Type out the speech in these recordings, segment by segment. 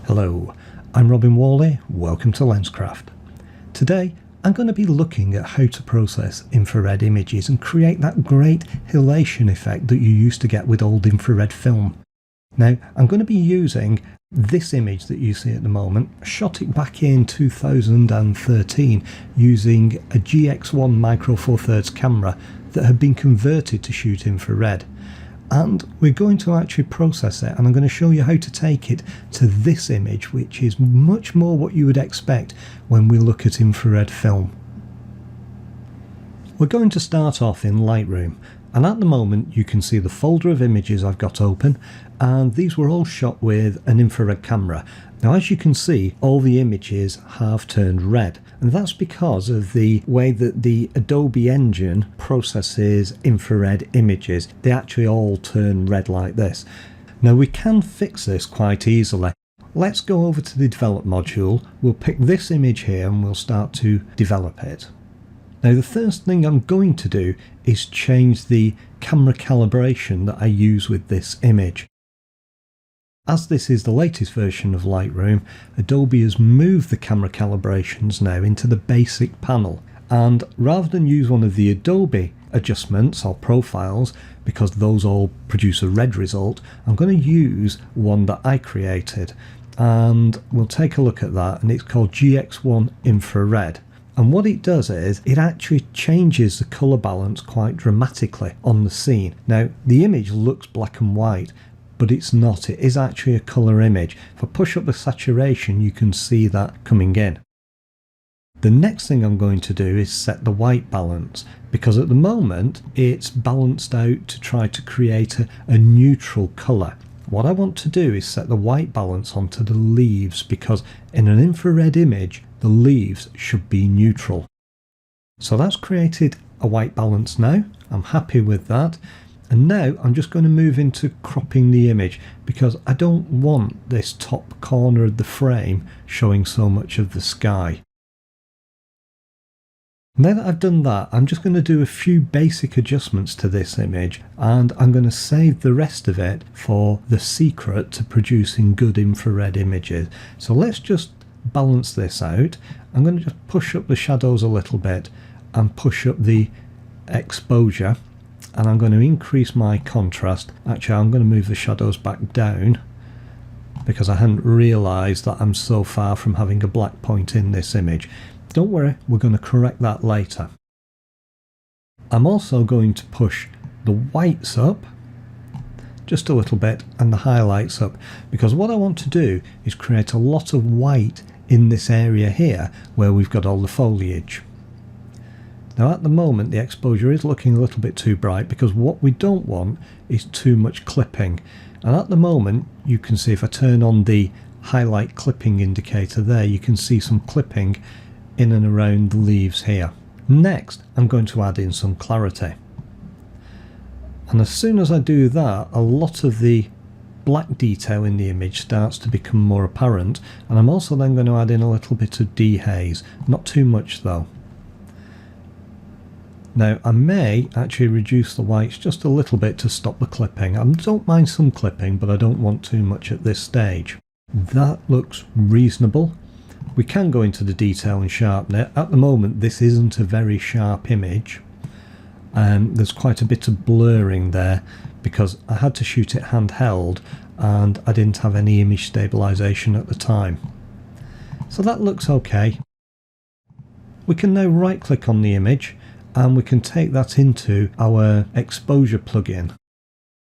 Hello, I'm Whalley, welcome to Lenscraft. Today I'm going to be looking at how to process infrared images and create that great halation effect that you used to get with old infrared film. Now I'm going to be using this image that you see at the moment. I shot it back in 2013 using a GX1 Micro Four Thirds camera that had been converted to shoot infrared. And we're going to actually process it, and I'm going to show you how to take it to this image, which is much more what you would expect when we look at infrared film. We're going to start off in Lightroom, and at the moment you can see the folder of images I've got open, and these were all shot with an infrared camera. Now, as you can see, all the images have turned red, and that's because of the way that the Adobe engine processes infrared images. They actually all turn red like this. Now, we can fix this quite easily. Let's go over to the develop module. We'll pick this image here and we'll start to develop it. Now, the first thing I'm going to do is change the camera calibration that I use with this image. As this is the latest version of Lightroom, Adobe has moved the camera calibrations now into the basic panel, and rather than use one of the Adobe adjustments or profiles, because those all produce a red result, I'm going to use one that I created, and we'll take a look at that, and it's called GX1 Infrared. And what it does is it actually changes the colour balance quite dramatically on the scene. Now, the image looks black and white, but it's not. It is actually a colour image. If I push up the saturation, you can see that coming in. The next thing I'm going to do is set the white balance, because at the moment it's balanced out to try to create a neutral colour. What I want to do is set the white balance onto the leaves, because in an infrared image the leaves should be neutral. So that's created a white balance now. I'm happy with that. And now I'm just going to move into cropping the image, because I don't want this top corner of the frame showing so much of the sky. Now that I've done that, I'm just going to do a few basic adjustments to this image, and I'm going to save the rest of it for the secret to producing good infrared images. So let's just balance this out. I'm going to just push up the shadows a little bit and push up the exposure. And I'm going to increase my contrast. Actually, I'm going to move the shadows back down, because I hadn't realised that I'm so far from having a black point in this image. Don't worry, we're going to correct that later. I'm also going to push the whites up just a little bit and the highlights up, because what I want to do is create a lot of white in this area here where we've got all the foliage. Now, at the moment the exposure is looking a little bit too bright, because what we don't want is too much clipping. And at the moment you can see, if I turn on the highlight clipping indicator there, you can see some clipping in and around the leaves here. Next I'm going to add in some clarity. And as soon as I do that, a lot of the black detail in the image starts to become more apparent. And I'm also then going to add in a little bit of dehaze, not too much though. Now, I may actually reduce the whites just a little bit to stop the clipping. I don't mind some clipping, but I don't want too much at this stage. That looks reasonable. We can go into the detail and sharpen it. At the moment this isn't a very sharp image, and there's quite a bit of blurring there because I had to shoot it handheld and I didn't have any image stabilization at the time. So that looks okay. We can now right click on the image, and we can take that into our exposure plugin.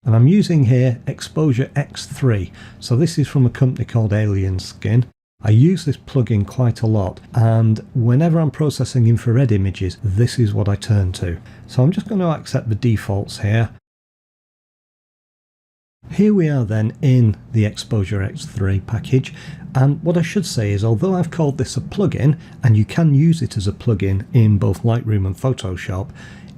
And I'm using here Exposure X3. So this is from a company called Alien Skin. I use this plugin quite a lot, and whenever I'm processing infrared images, this is what I turn to. So I'm just going to accept the defaults here. Here we are then in the Exposure X3 package, and what I should say is, although I've called this a plugin, and you can use it as a plugin in both Lightroom and Photoshop,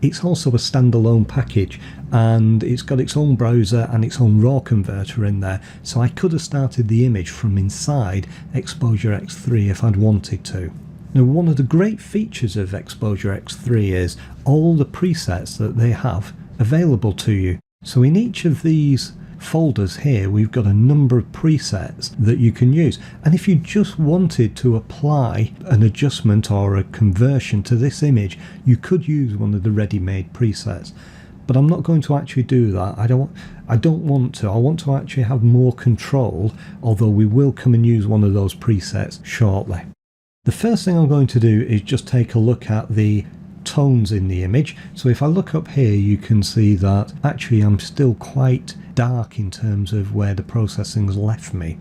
it's also a standalone package, and it's got its own browser and its own RAW converter in there, so I could have started the image from inside Exposure X3 if I'd wanted to. Now, one of the great features of Exposure X3 is all the presets that they have available to you. So in each of these folders here we've got a number of presets that you can use, and if you just wanted to apply an adjustment or a conversion to this image, you could use one of the ready-made presets. But I'm not going to actually do that. I don't want to. I want to actually have more control, although we will come and use one of those presets shortly. The first thing I'm going to do is just take a look at the tones in the image. So if I look up here, you can see that actually I'm still quite dark in terms of where the processing's left me.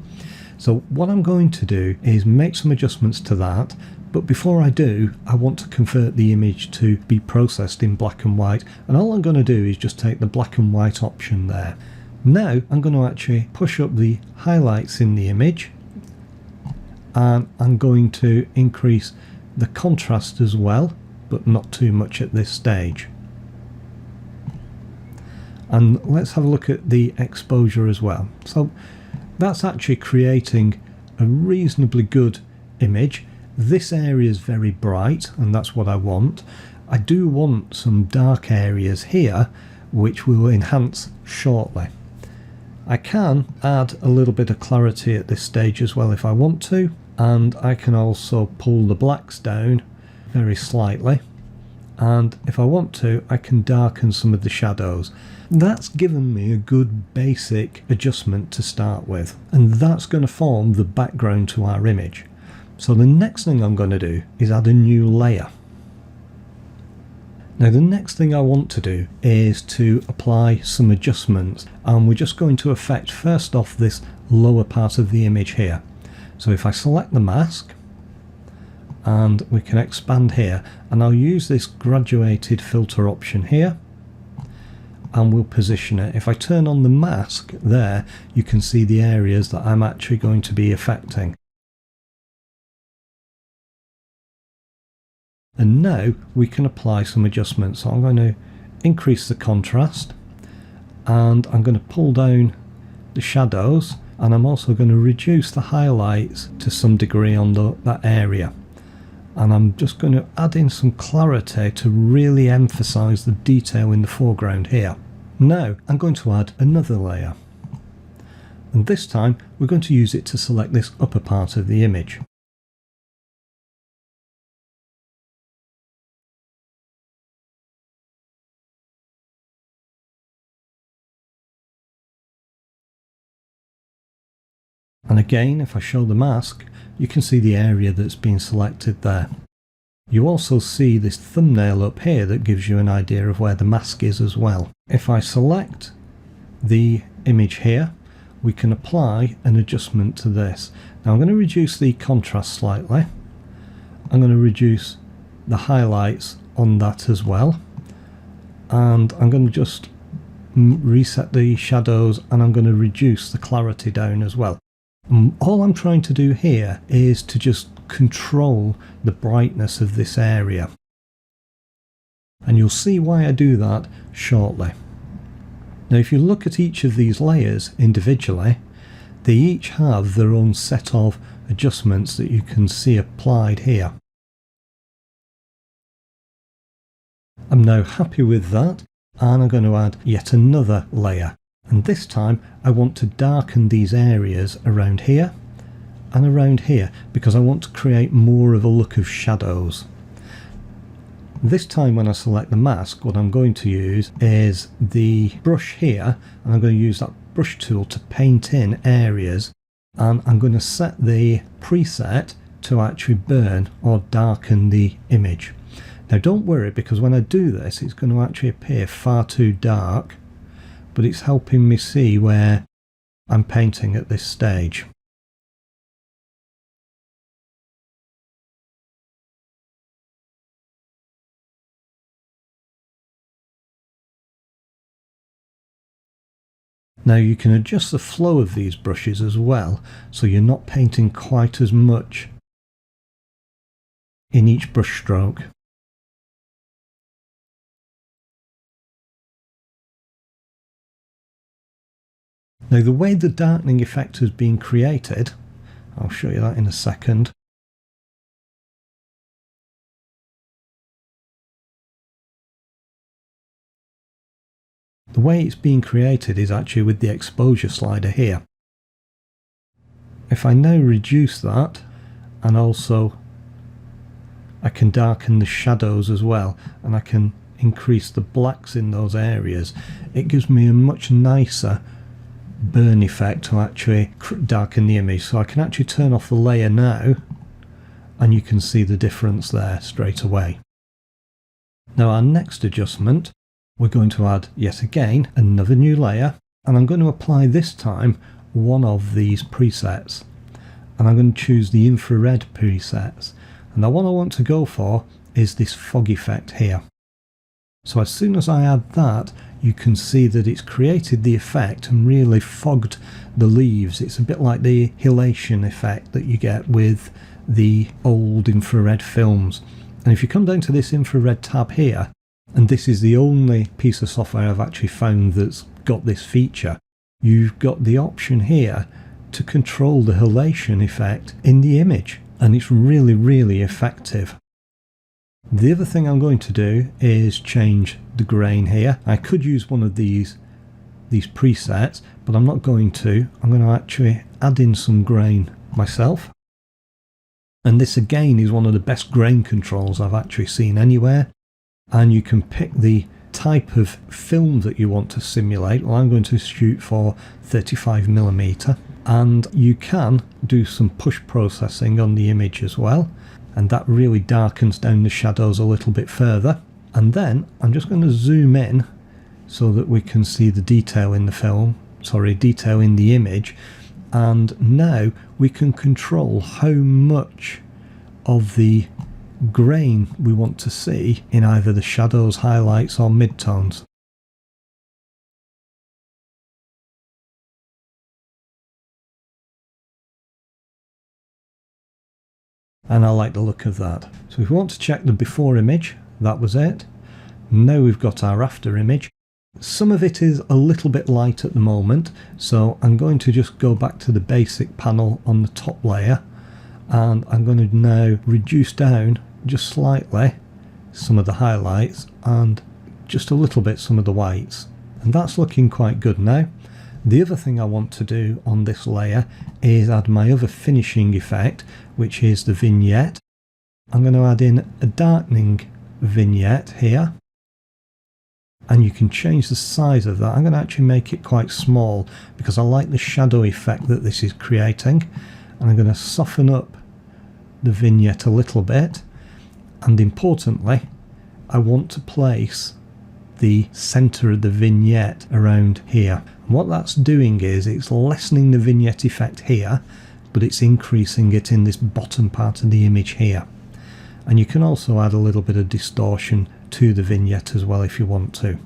So what I'm going to do is make some adjustments to that. But before I do, I want to convert the image to be processed in black and white, and all I'm going to do is just take the black and white option there. Now I'm going to actually push up the highlights in the image, and I'm going to increase the contrast as well, but not too much at this stage. And let's have a look at the exposure as well. So that's actually creating a reasonably good image. This area is very bright, and that's what I want. I do want some dark areas here, which we will enhance shortly. I can add a little bit of clarity at this stage as well if I want to, and I can also pull the blacks down very slightly, and if I want to, I can darken some of the shadows. That's given me a good basic adjustment to start with, and that's going to form the background to our image. So the next thing I'm going to do is add a new layer. Now the next thing I want to do is to apply some adjustments, and we're just going to affect first off this lower part of the image here. So if I select the mask, and we can expand here, and I'll use this graduated filter option here, and we'll position it. If I turn on the mask there, you can see the areas that I'm actually going to be affecting. And now we can apply some adjustments. So I'm going to increase the contrast, and I'm going to pull down the shadows, and I'm also going to reduce the highlights to some degree on that area. And I'm just going to add in some clarity to really emphasize the detail in the foreground here. Now I'm going to add another layer, and this time we're going to use it to select this upper part of the image. And again, if I show the mask, you can see the area that's been selected there. You also see this thumbnail up here that gives you an idea of where the mask is as well. If I select the image here, we can apply an adjustment to this. Now I'm going to reduce the contrast slightly. I'm going to reduce the highlights on that as well. And I'm going to just reset the shadows, and I'm going to reduce the clarity down as well. All I'm trying to do here is to just control the brightness of this area, and you'll see why I do that shortly. Now if you look at each of these layers individually, they each have their own set of adjustments that you can see applied here. I'm now happy with that, and I'm going to add yet another layer. And this time I want to darken these areas around here and around here, because I want to create more of a look of shadows. This time when I select the mask, what I'm going to use is the brush here, and I'm going to use that brush tool to paint in areas, and I'm going to set the preset to actually burn or darken the image. Now don't worry, because when I do this it's going to actually appear far too dark, but it's helping me see where I'm painting at this stage. Now you can adjust the flow of these brushes as well, so you're not painting quite as much in each brush stroke. Now the way the darkening effect has been created, I'll show you that in a second. The way it's being created is actually with the exposure slider here. If I now reduce that, and also I can darken the shadows as well, and I can increase the blacks in those areas, it gives me a much nicer burn effect to actually darken the image. So I can actually turn off the layer now, and you can see the difference there straight away. Now our next adjustment, we're going to add yet again another new layer, and I'm going to apply this time one of these presets, and I'm going to choose the infrared presets. And the one I want to go for is this fog effect here. So as soon as I add that, you can see that it's created the effect and really fogged the leaves. It's a bit like the halation effect that you get with the old infrared films. And if you come down to this infrared tab here, and this is the only piece of software I've actually found that's got this feature, you've got the option here to control the halation effect in the image, and it's really effective. The other thing I'm going to do is change the grain here. I could use one of these presets, but I'm not going to. I'm going to actually add in some grain myself. And this again is one of the best grain controls I've actually seen anywhere. And you can pick the type of film that you want to simulate. Well, I'm going to shoot for 35mm, and you can do some push processing on the image as well, and that really darkens down the shadows a little bit further. And then I'm just going to zoom in so that we can see the detail in the film, detail in the image, and now we can control how much of the grain we want to see in either the shadows, highlights or midtones. And I like the look of that. So if we want to check the before image, that was it. Now we've got our after image. Some of it is a little bit light at the moment, so I'm going to just go back to the basic panel on the top layer, and I'm going to now reduce down just slightly some of the highlights and just a little bit some of the whites, and that's looking quite good now. The other thing I want to do on this layer is add my other finishing effect, which is the vignette. I'm going to add in a darkening vignette here, and you can change the size of that. I'm going to actually make it quite small because I like the shadow effect that this is creating, and I'm going to soften up the vignette a little bit. And importantly, I want to place the center of the vignette around here. And what that's doing is it's lessening the vignette effect here, but it's increasing it in this bottom part of the image here. And you can also add a little bit of distortion to the vignette as well if you want to.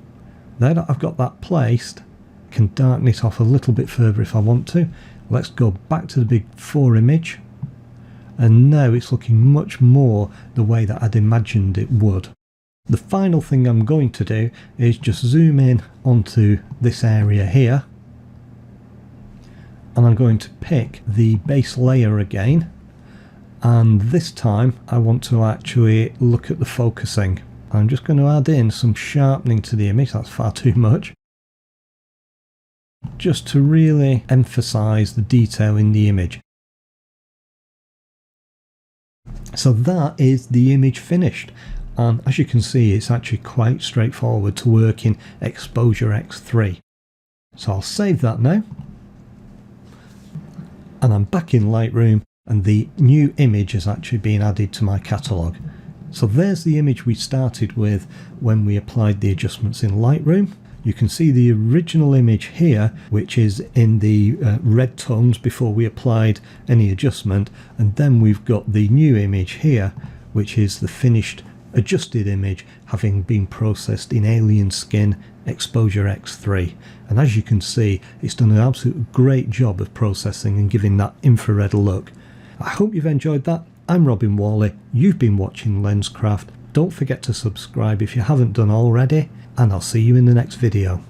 Now that I've got that placed, I can darken it off a little bit further if I want to. Let's go back to the before image, and now it's looking much more the way that I'd imagined it would. The final thing I'm going to do is just zoom in onto this area here, and I'm going to pick the base layer again, and this time I want to actually look at the focusing. I'm just going to add in some sharpening to the image. That's far too much, just to really emphasize the detail in the image. So that is the image finished, and as you can see it's actually quite straightforward to work in Exposure X3. So I'll save that now, and I'm back in Lightroom, and the new image has actually been added to my catalogue. So there's the image we started with when we applied the adjustments in Lightroom. You can see the original image here, which is in the red tones before we applied any adjustment, and then we've got the new image here, which is the finished adjusted image having been processed in Alien Skin Exposure X3. And as you can see, it's done an absolute great job of processing and giving that infrared look. I hope you've enjoyed that. I'm Robin Whalley, you've been watching Lenscraft. Don't forget to subscribe if you haven't done already, and I'll see you in the next video.